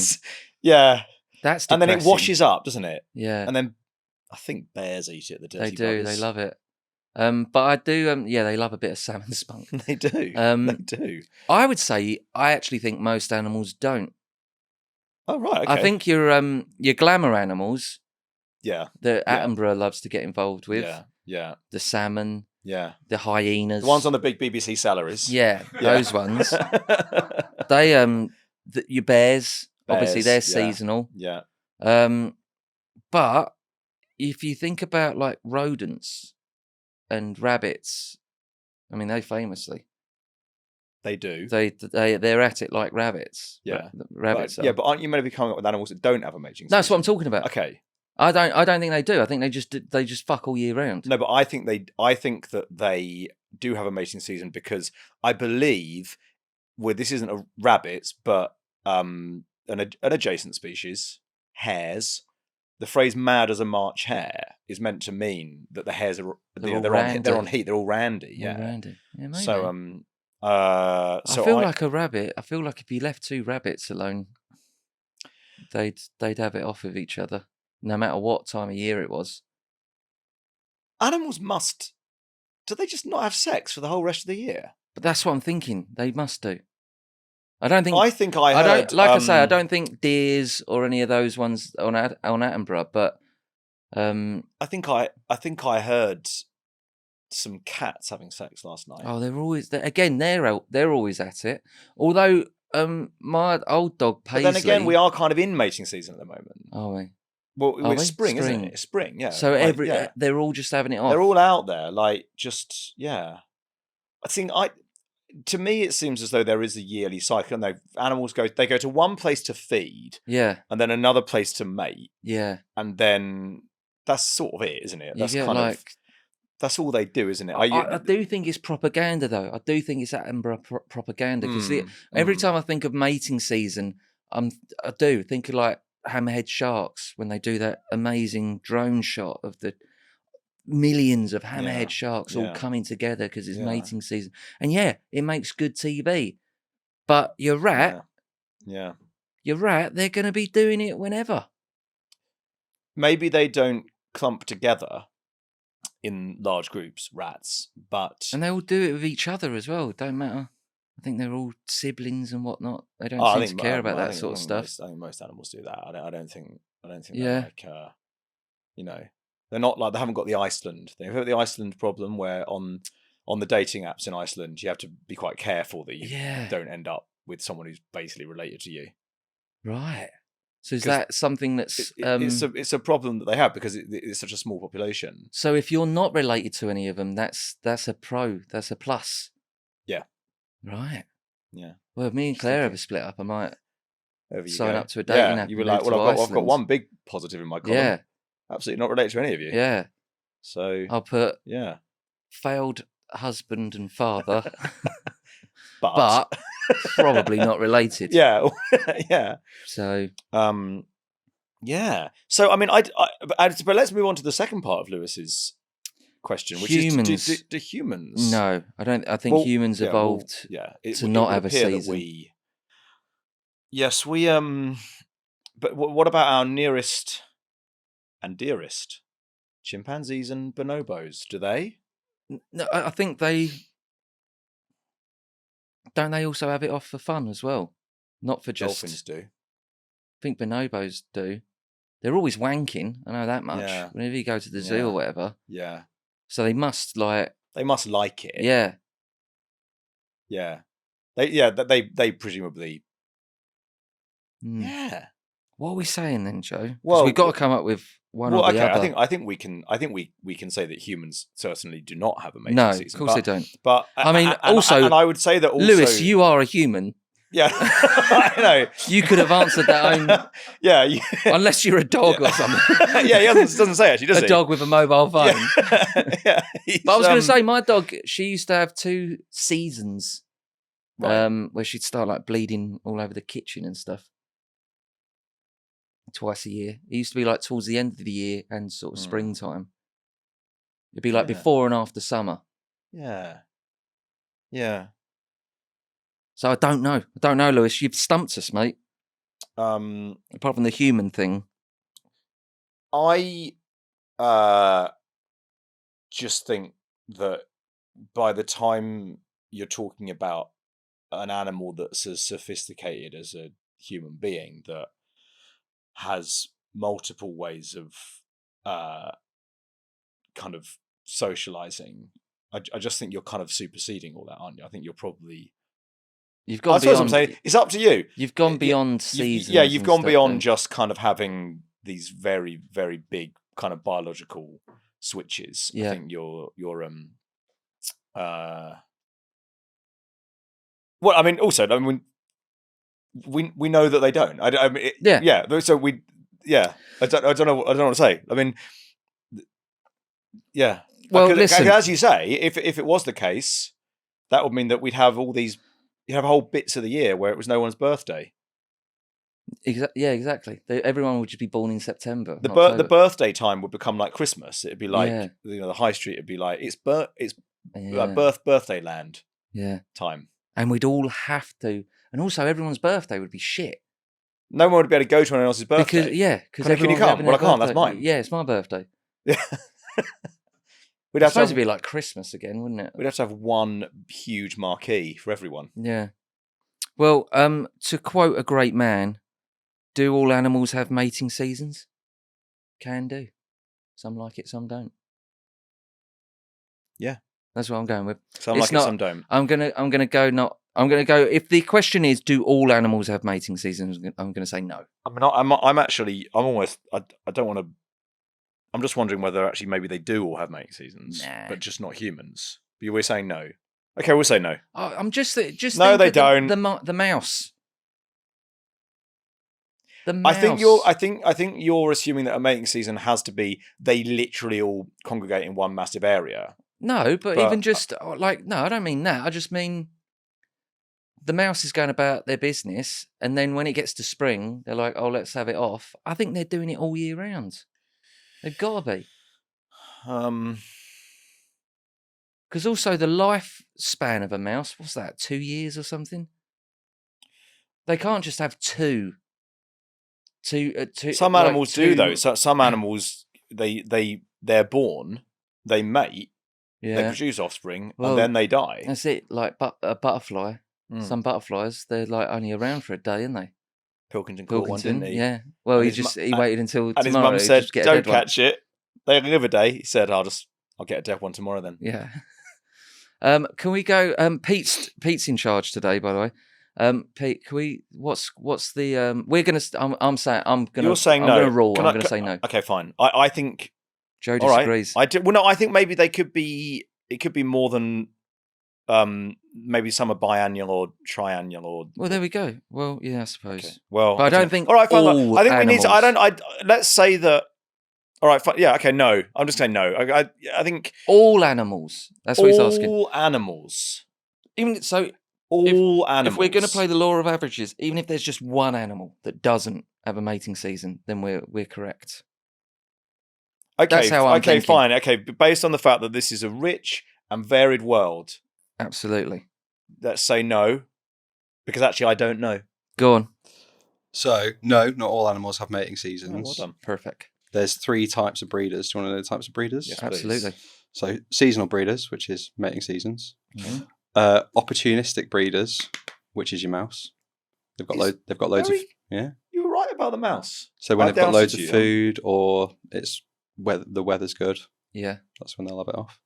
Yeah. That's depressing. And then it depressing. washes up, doesn't it? Yeah. And then I think bears eat it, the dirty They do. buggers. They love it. But I do. Yeah, they love a bit of salmon spunk. They do. They do. I would say I actually think most animals don't. Oh right. Okay. I think your glamour animals. Yeah. That Attenborough loves to get involved with. Yeah. Yeah. The salmon. Yeah. The hyenas. The ones on the big BBC salaries. Yeah, those ones. They your bears. Obviously they're seasonal. Yeah. But if you think about like rodents and rabbits, I mean, they famously. They do. They're at it like rabbits. Yeah. Rabbits. But aren't you maybe coming up with animals that don't have a mating season? That's what I'm talking about. Okay. I don't think they do. I think they just fuck all year round. No, but I think that they do have a mating season because I believe this isn't a rabbits, but an adjacent species, hares. The phrase "mad as a March hare" is meant to mean that the hares are they're on heat. They're all randy. Yeah. Randy. Yeah, maybe. So I feel like a rabbit. I feel like if you left 2 rabbits alone, they'd have it off with each other, no matter what time of year it was. Animals must. Do they just not have sex for the whole rest of the year? But that's what I'm thinking. They must do. I don't think. I think I heard. Don't, like I say, I don't think deers or any of those ones on Attenborough, but I think I heard some cats having sex last night. Oh, they're always again. They're always at it. Although my old dog Paisley. But then again, we are kind of in mating season at the moment. Are we? Well, it's spring, isn't it? It's spring, yeah. So they're all just having it off. They're all out there, like just yeah. I think to me, it seems as though there is a yearly cycle, and animals go to one place to feed, and then another place to mate, and then that's sort of it, isn't it? That's kind of that's all they do, isn't it? I do think it's propaganda, though. I do think it's Attenborough propaganda because every time I think of mating season, I do think of like Hammerhead Sharks when they do that amazing drone shot of the millions of hammerhead sharks all coming together because it's mating season, and it makes good TV. But your rat, they're going to be doing it whenever. Maybe they don't clump together in large groups, rats, and they all do it with each other as well. It don't matter. I think they're all siblings and whatnot. They don't seem to care about that sort of stuff. I think most animals do that. I don't think they're like they're not like, they haven't got the Iceland thing. They've got the Iceland problem where on the dating apps in Iceland, you have to be quite careful that you don't end up with someone who's basically related to you. Right. So is that something that's... It's a problem that they have because it's such a small population. So if you're not related to any of them, that's a pro. That's a plus. Yeah. Right. Yeah. Well, if me and Claire ever split up, I might sign up to a dating app. You were like, well, I've got one big positive in my column. Yeah. Absolutely not related to any of you. Yeah. So I'll put failed husband and father. but probably not related. Yeah, yeah. So, yeah. So I mean, but let's move on to the second part of Lewis's question, which humans. is do humans? No, I don't. I think humans evolved to not have a season. Yes, we. But what about our nearest and dearest chimpanzees and bonobos? Do they? No, I think they. Don't they also have it off for fun as well? Not for just. Dolphins do. I think bonobos do. They're always wanking. I know that much. Yeah. Whenever you go to the zoo or whatever. Yeah. So they must like. They must like it. Yeah. Yeah. They presumably. Yeah. What are we saying then, Joe? Because Well, we've got to come up with one or the other. I think we can say that humans certainly do not have a mating season. No, of course they don't. But I mean, and I would say that also, Lewis, you are a human. Yeah, I know. You could have answered that own. Yeah, unless you're a dog or something. Yeah, he doesn't say actually, does he? A dog with a mobile phone. Yeah, but I was going to say, my dog, she used to have 2 seasons, right. Where she'd start like bleeding all over the kitchen and stuff. Twice a year. It used to be like towards the end of the year and sort of springtime. It'd be like before and after summer. Yeah. Yeah. So I don't know, Lewis. You've stumped us, mate. Apart from the human thing. I just think that by the time you're talking about an animal that's as sophisticated as a human being that has multiple ways of kind of socializing, I just think you're kind of superseding all that, aren't you? I think you're probably... You've gone beyond... I'm saying, it's up to you. You've gone beyond seasons. Yeah, you've gone beyond just kind of having these very, very big kind of biological switches. Yeah. I think you're well, I mean, also, I mean, we know that they don't. I mean, So I don't know what to say. I mean, yeah. Well, listen, as you say, if it was the case, that would mean that we'd have all these. You'd have whole bits of the year where it was no one's birthday. Yeah, exactly. Everyone would just be born in September. The birthday time would become like Christmas. It'd be like the high street. It'd be like it's birthday land. Yeah, time. And we'd all have to. And also, everyone's birthday would be shit. No one would be able to go to anyone else's birthday. Because can you come? Well, I can't. That's mine. Yeah, it's my birthday. Yeah. We'd have to be like Christmas again, wouldn't it? We'd have to have one huge marquee for everyone. Yeah. Well, to quote a great man, do all animals have mating seasons? Can do. Some like it, some don't. Yeah. That's what I'm going with. Some like it, some don't. I'm gonna go. If the question is, do all animals have mating seasons? I'm gonna say no. I mean, I don't want to. I'm just wondering whether actually maybe they do all have mating seasons, but just not humans. But we're saying no. Okay, we'll say no. I'm just no, they don't. The mouse. The mouse. I think you're assuming that a mating season has to be they literally all congregate in one massive area. No, but even just like no, I don't mean that. I just mean the mouse is going about their business, and then when it gets to spring, they're like, "Oh, let's have it off." I think they're doing it all year round. They've got to be. Because also the lifespan of a mouse, what's that? 2 years or something? They can't just have two. Some animals do though. So some animals they're born, they mate, they produce offspring, and then they die. That's it. Like a butterfly. Some butterflies, they're like only around for a day, aren't they? Pilkington caught one, didn't he? Yeah. Well, he waited until and tomorrow. And his mum said, "Don't catch it. They only live a day." He said, "I'll get a dead one tomorrow then." Yeah. Can we go? Pete's in charge today, by the way. Pete, can we? What's the? We're gonna. I'm saying. I'm gonna. You're saying I'm no. Gonna rule. I'm gonna say no. Okay, fine. I think. Joe disagrees. Well, no. I think maybe they could be. It could be more than. Maybe some are biannual or triannual or. Well, there we go. Well, yeah, I suppose. Okay. Well, but I don't think. All right, fine. All I think animals... we need to. Let's say that. All right, fine. Yeah. Okay. No, I'm just saying no. I think all animals. That's what he's asking. All animals. Even so, All animals. If we're going to play the law of averages, even if there's just one animal that doesn't have a mating season, then we're correct. Okay, That's how I'm thinking. Fine. Okay, but based on the fact that this is a rich and varied world, Absolutely. let's say no, because actually I don't know. Go on. So, no, not all animals have mating seasons. Oh, well done. Perfect. There's 3 types of breeders. Do you want to know the types of breeders? Yes, Absolutely. So, seasonal breeders, which is mating seasons. Mhm. Opportunistic breeders, which is your mouse. They've got loads of You were right about the mouse. So when I they've got loads doubted of you. food or the weather's good, Yeah. that's when they'll have it off.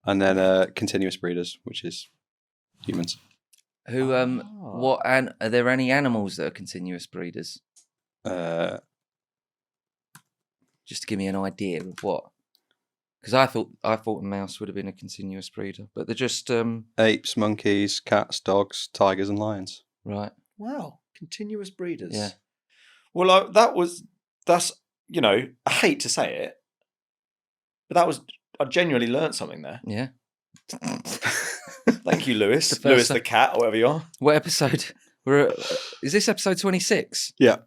And then continuous breeders, which is humans. Who are there any animals that are continuous breeders? Just to give me an idea of what. Because I thought a mouse would have been a continuous breeder, but they're just apes, monkeys, cats, dogs, tigers, and lions. right. Wow, continuous breeders. Yeah. Well, that's I hate to say it, but I genuinely learned something there. Yeah. Thank you, Lewis. The Lewis first the cat, or whatever you are. What episode? Is this episode 26? Yeah.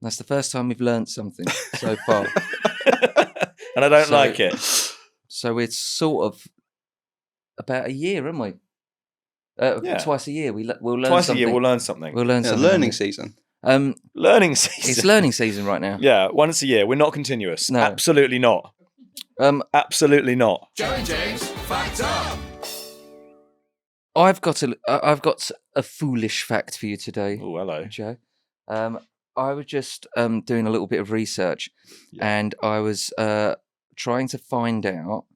That's the first time we've learned something so far. And I don't So- like it. So it's sort of about a year, aren't we? Yeah. Twice a year we'll learn Twice something. a year we'll learn something. We'll learn Yeah, something. learning season. Learning season. It's learning season right now. Yeah, once a year. We're not continuous. No. Absolutely not. Absolutely not. Joe and James, fact up. I've got a foolish fact for you today, Oh, hello. Joe. I was just doing a little bit of research, and I was trying to find out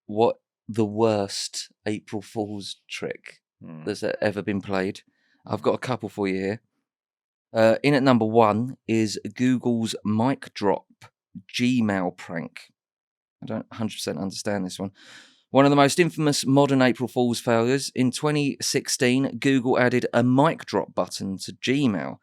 what the worst April Fool's trick that's ever been played. I've got a couple for you here. In at number 1 is Google's mic drop Gmail prank. I don't 100% understand this one. One of the most infamous modern April Fool's failures. In 2016, Google added a mic drop button to Gmail.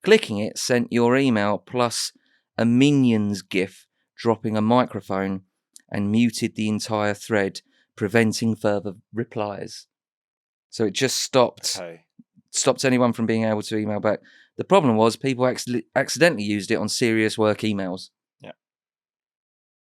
Clicking it sent your email plus a Minions GIF dropping a microphone and muted the entire thread, preventing further replies. So it just stopped anyone from being able to email back. The problem was people accidentally used it on serious work emails. Yeah.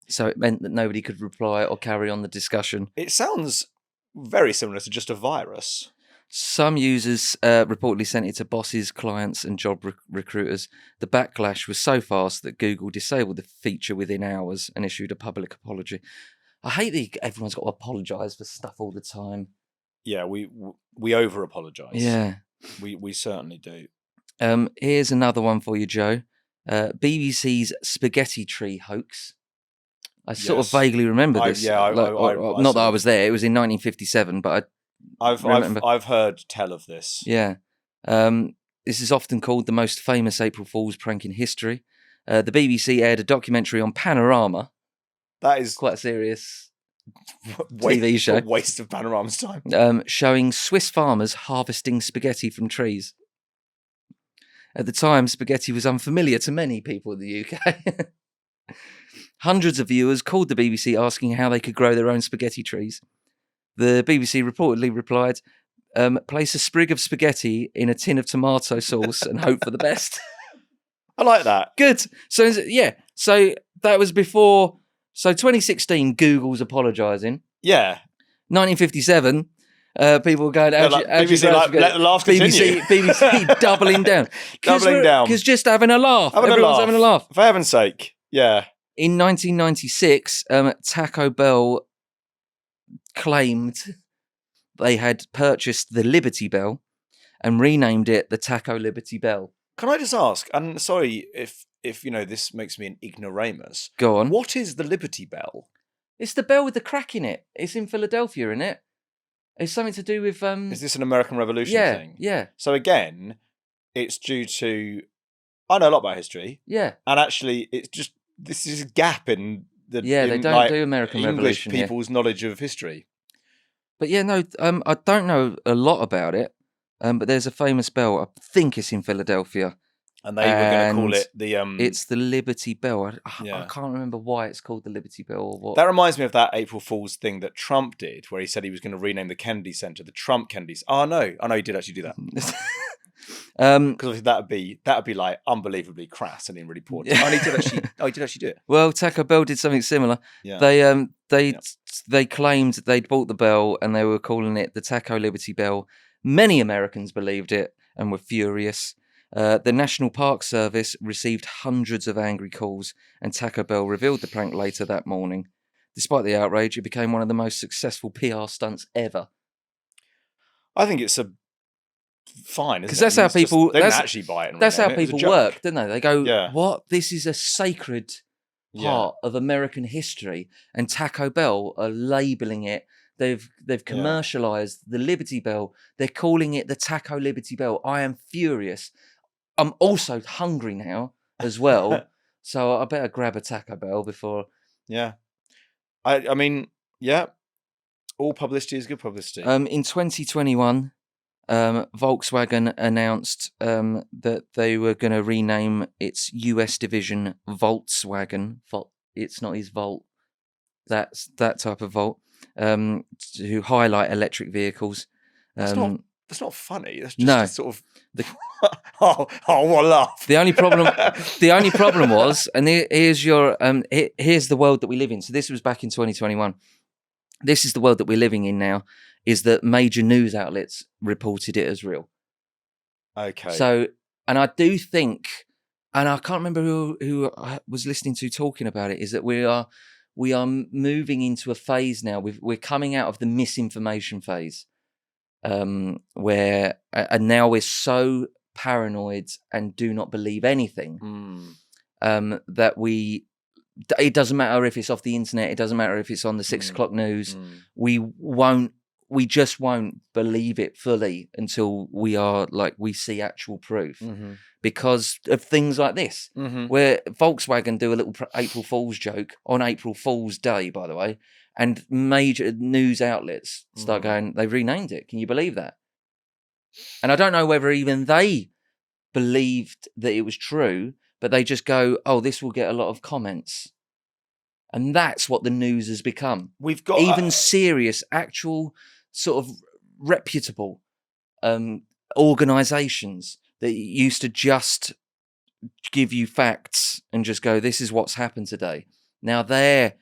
So it meant that nobody could reply or carry on the discussion. It sounds very similar to just a virus. Some users reportedly sent it to bosses, clients, and job recruiters. The backlash was so fast that Google disabled the feature within hours and issued a public apology. I hate that everyone's got to apologise for stuff all the time. Yeah, we over apologise. Yeah. We certainly do. Here's another one for you, Joe. BBC's spaghetti tree hoax. I sort of vaguely remember this. I not that I was there. It was in 1957, but I've heard tell of this. Yeah. This is often called the most famous April Fool's prank in history. The BBC aired a documentary on Panorama. That is quite a serious TV show. Waste of Panorama's time. Showing Swiss farmers harvesting spaghetti from trees. At the time, spaghetti was unfamiliar to many people in the UK. Hundreds of viewers called the BBC asking how they could grow their own spaghetti trees. The BBC reportedly replied, place a sprig of spaghetti in a tin of tomato sauce and hope for the best. I like that. Good. So, yeah. So that was before. So 2016, Google's apologising. Yeah. 1957, people were going, BBC, let the laugh continue. BBC doubling down. Doubling down. Because just having a laugh. Everyone's having a laugh. For heaven's sake. Yeah. In 1996, Taco Bell claimed they had purchased the Liberty Bell and renamed it the Taco Liberty Bell. Can I just ask, and sorry if this makes me an ignoramus. Go on. What is the Liberty Bell? It's the bell with the crack in it. It's in Philadelphia, isn't it? It's something to do with... Is this an American Revolution thing? Yeah. So again, it's due to... I know a lot about history. Yeah. And actually, it's just... This is a gap in the... Yeah, they don't do American English Revolution people's knowledge of history. But yeah, no, I don't know a lot about it. But there's a famous bell. I think it's in Philadelphia. And they were going to call it the... It's the Liberty Bell. I Yeah. can't remember why it's called the Liberty Bell or what. That reminds me of that April Fool's thing that Trump did, where he said he was going to rename the Kennedy Center the Trump Kennedy. Oh no, he did actually do that. Because that'd be like unbelievably crass and in really poor. Yeah. He did actually do it. Well, Taco Bell did something similar. Yeah. They claimed they'd bought the bell and they were calling it the Taco Liberty Bell. Many Americans believed it and were furious. The National Park Service received hundreds of angry calls, and Taco Bell revealed the prank later that morning. Despite the outrage, it became one of the most successful PR stunts ever. I think it's fine, because that's how people. They didn't actually buy it. That's how people work, don't they? They go, Yeah. "What? This is a sacred part of American history," and Taco Bell are labeling it. They've commercialized the Liberty Bell. They're calling it the Taco Liberty Bell. I am furious. I'm also hungry now as well, so I better grab a Taco Bell before. Yeah, I mean, yeah. All publicity is good publicity. In 2021, Volkswagen announced that they were going to rename its US division Volkswagen. It's not his Volt. That's that type of Volt. To highlight electric vehicles. That's not funny. That's just a sort of what a laugh. The only problem was, and here's the world that we live in. So this was back in 2021. This is the world that we're living in now. Is that major news outlets reported it as real? Okay. So, and I do think, and I can't remember who I was listening to talking about it. Is that we are moving into a phase now. We're coming out of the misinformation phase, where and now we're so paranoid and do not believe anything that it doesn't matter if it's off the internet. It doesn't matter if it's on the 6 o'clock news. We just won't believe it fully until we see actual proof. Because of things like this, where Volkswagen do a little April Fool's joke on April Fool's Day, by the way, and major news outlets start going, they've renamed it. Can you believe that? And I don't know whether even they believed that it was true, but they just go, oh, this will get a lot of comments. And that's what the news has become. We've got even serious, actual, sort of reputable organisations that used to just give you facts and just go, this is what's happened today. Now they're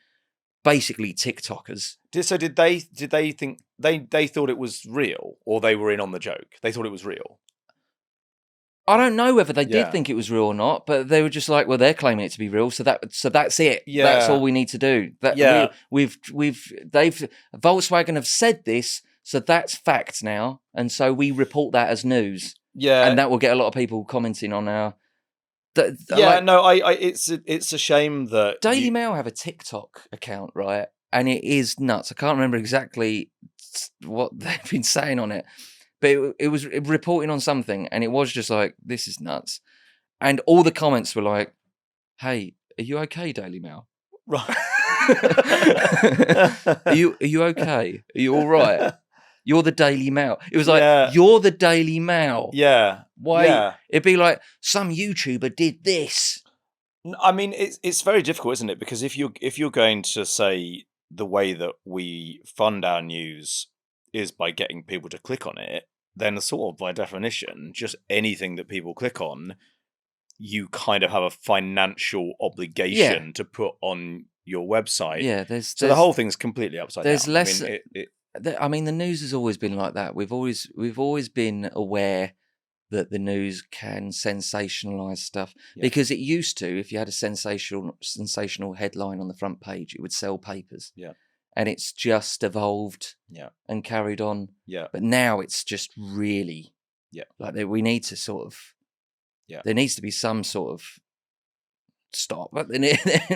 basically TikTokers. So did they think they thought it was real, or they were in on the joke? They thought it was real. I don't know whether they did think it was real or not, but they were just like, well, they're claiming it to be real, so that's it. Yeah. That's all we need to do. Volkswagen have said this, so that's fact now, and so we report that as news. Yeah, and that will get a lot of people commenting on our. It's a shame that Daily Mail have a TikTok account, right? And it is nuts. I can't remember exactly what they've been saying on it, but it was reporting on something, and it was just like, this is nuts. And all the comments were like, hey, are you okay, Daily Mail? Right. Are you okay? Are you all right? You're the Daily Mail. It was like, you're the Daily Mail. Yeah. Why? Yeah. It'd be like, some YouTuber did this. I mean, it's very difficult, isn't it? Because if you're going to say the way that we fund our news is by getting people to click on it, then sort of by definition, just anything that people click on, you kind of have a financial obligation to put on your website. Yeah, so the whole thing's completely upside down. Less. I mean, the news has always been like that. We've always been aware that the news can sensationalize stuff because it used to. If you had a sensational headline on the front page, it would sell papers. Yeah, and it's just evolved. And carried on. Yeah, but now it's just really like we need to sort of. Yeah, there needs to be some sort of stop. But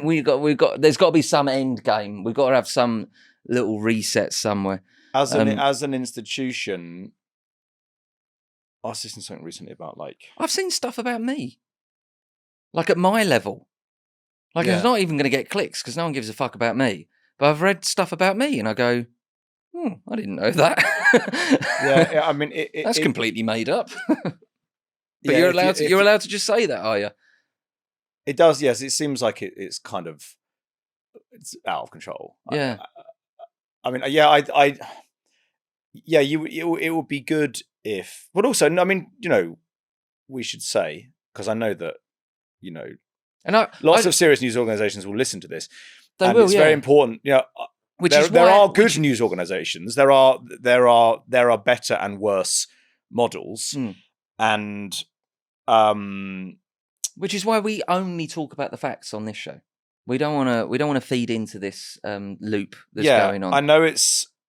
we've got. There's got to be some end game. We've got to have some little reset somewhere. As an institution, I was listening to something recently about I've seen stuff about me, like at my level, it's not even going to get clicks because no one gives a fuck about me. But I've read stuff about me and I go, I didn't know that. I mean, that's completely made up. But Yeah, you're allowed to just say that, are you? It does, yes. It seems like it's kind of it's out of control. Yeah. I mean, yeah, it would be good if, but also, I mean, we should say, because I know that, And lots of serious news organizations will listen to this. They will, it's very important. There are good news organizations. There are better and worse models, and which is why we only talk about the facts on this show. We don't want to feed into this loop that's going on. I know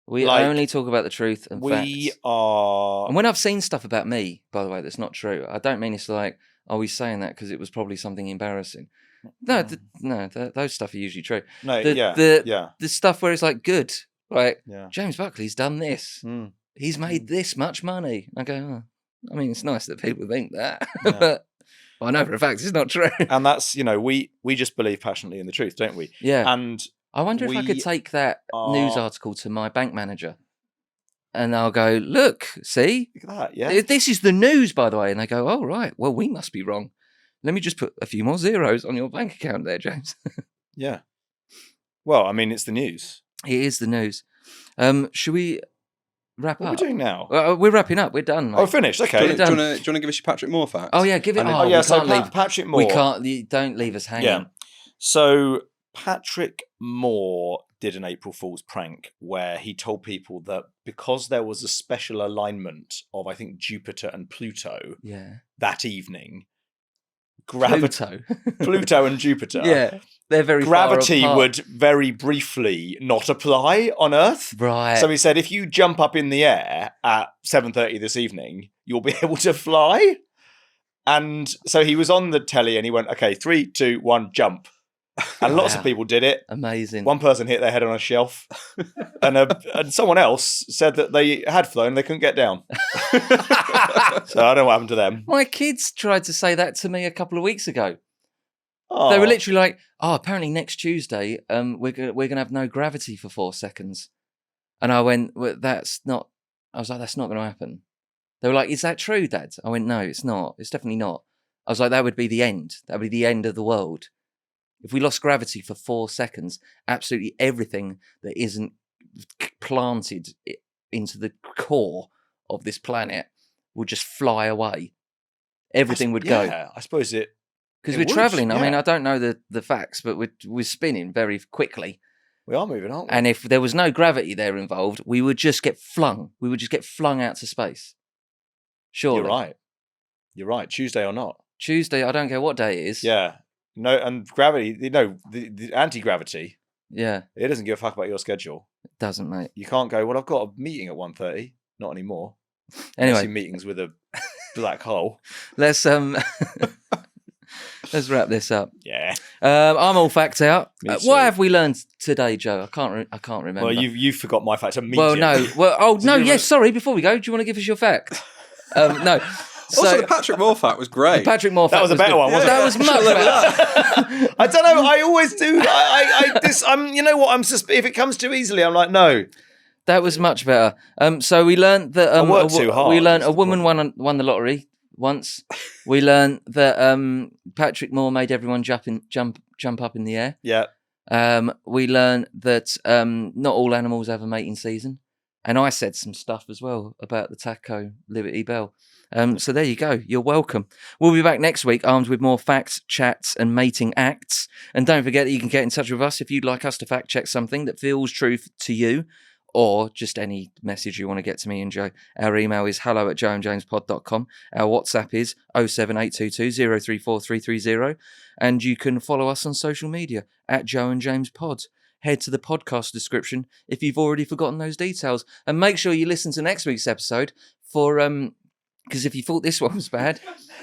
we only talk about the truth and facts. We are, and when I've seen stuff about me, by the way, that's not true. I don't mean it's like, oh, he's saying that because it was probably something embarrassing. No, those stuff are usually true. No, the stuff where it's like good, right? Yeah. James Buckley's done this. He's made this much money. I go, oh, I mean, it's nice that people think that, but I know for a fact it's not true. And that's, we just believe passionately in the truth, don't we? Yeah. And I wonder if I could take that news article to my bank manager, and I'll go, look, see, look at that, yeah. This is the news, by the way, and they go, oh right, well we must be wrong. Let me just put a few more zeros on your bank account there, James. Yeah. Well, I mean, it's the news. It is the news. Should we wrap up? What are we doing now? We're wrapping up. We're done, mate. Oh, finished. Okay. Do you want to give us your Patrick Moore fact? Oh yeah, give it. Patrick Moore. We can't. Don't leave us hanging. Yeah. So Patrick Moore did an April Fool's prank where he told people that because there was a special alignment of, I think, Jupiter and Pluto that evening, Pluto and Jupiter. Yeah, they're very gravity far apart. Would very briefly not apply on Earth. Right. So he said, if you jump up in the air at 7:30 this evening, you'll be able to fly. And so he was on the telly and he went, okay, 3, 2, 1, jump. And lots of people did it. Amazing. One person hit their head on a shelf, and someone else said that they had flown and they couldn't get down. So I don't know what happened to them. My kids tried to say that to me a couple of weeks ago. Oh. They were literally like, "Oh, apparently next Tuesday, we're gonna have no gravity for 4 seconds," and I went, well, "That's not." I was like, "That's not going to happen." They were like, "Is that true, Dad?" I went, "No, it's not. It's definitely not." I was like, "That would be the end. That would be the end of the world." If we lost gravity for 4 seconds, absolutely everything that isn't planted into the core of this planet would just fly away. Everything would go. Yeah, I suppose it. Because we're travelling. Yeah. I mean, I don't know the facts, but we're spinning very quickly. We are moving, aren't we? And if there was no gravity there involved, we would just get flung. We would just get flung out to space. Surely. You're right. Tuesday or not. Tuesday, I don't care what day it is. Yeah. No, and gravity, the anti-gravity. Yeah. It doesn't give a fuck about your schedule. It doesn't, mate. You can't go, well, I've got a meeting at 1:30. Not anymore. Anyway. Meetings with a black hole. Let's wrap this up. Yeah. I'm all fact out. What have we learned today, Joe? I can't remember. Well, you forgot my fact immediately. Well, no. Yes, sorry. Before we go, do you want to give us your fact? No. Also, the Patrick Moore fact was great. The Patrick Moore fact was a better one, wasn't it? That was much better. I don't know. I always do. You know what? If it comes too easily, I'm like, no. That was much better. So we learned that I worked too hard. We learned a woman won the lottery once. We learned that Patrick Moore made everyone jump up in the air. Yeah. We learned that not all animals have a mating season, and I said some stuff as well about the taco Liberty Bell. So there you go. You're welcome. We'll be back next week armed with more facts, chats, and mating acts. And don't forget that you can get in touch with us if you'd like us to fact check something that feels true to you, or just any message you want to get to me and Joe. Our email is hello@joeandjamespod.com. Our WhatsApp is 07822 034 330. And you can follow us on social media @JoeandJamesPod. Head to the podcast description if you've already forgotten those details. And make sure you listen to next week's episode for... because if you thought this one was bad,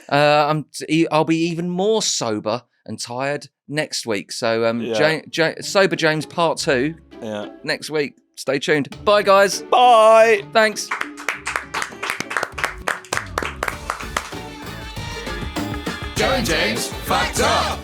I'll be even more sober and tired next week. So Sober James Part 2 next week. Stay tuned. Bye, guys. Bye. Thanks. Joe and James, fact up.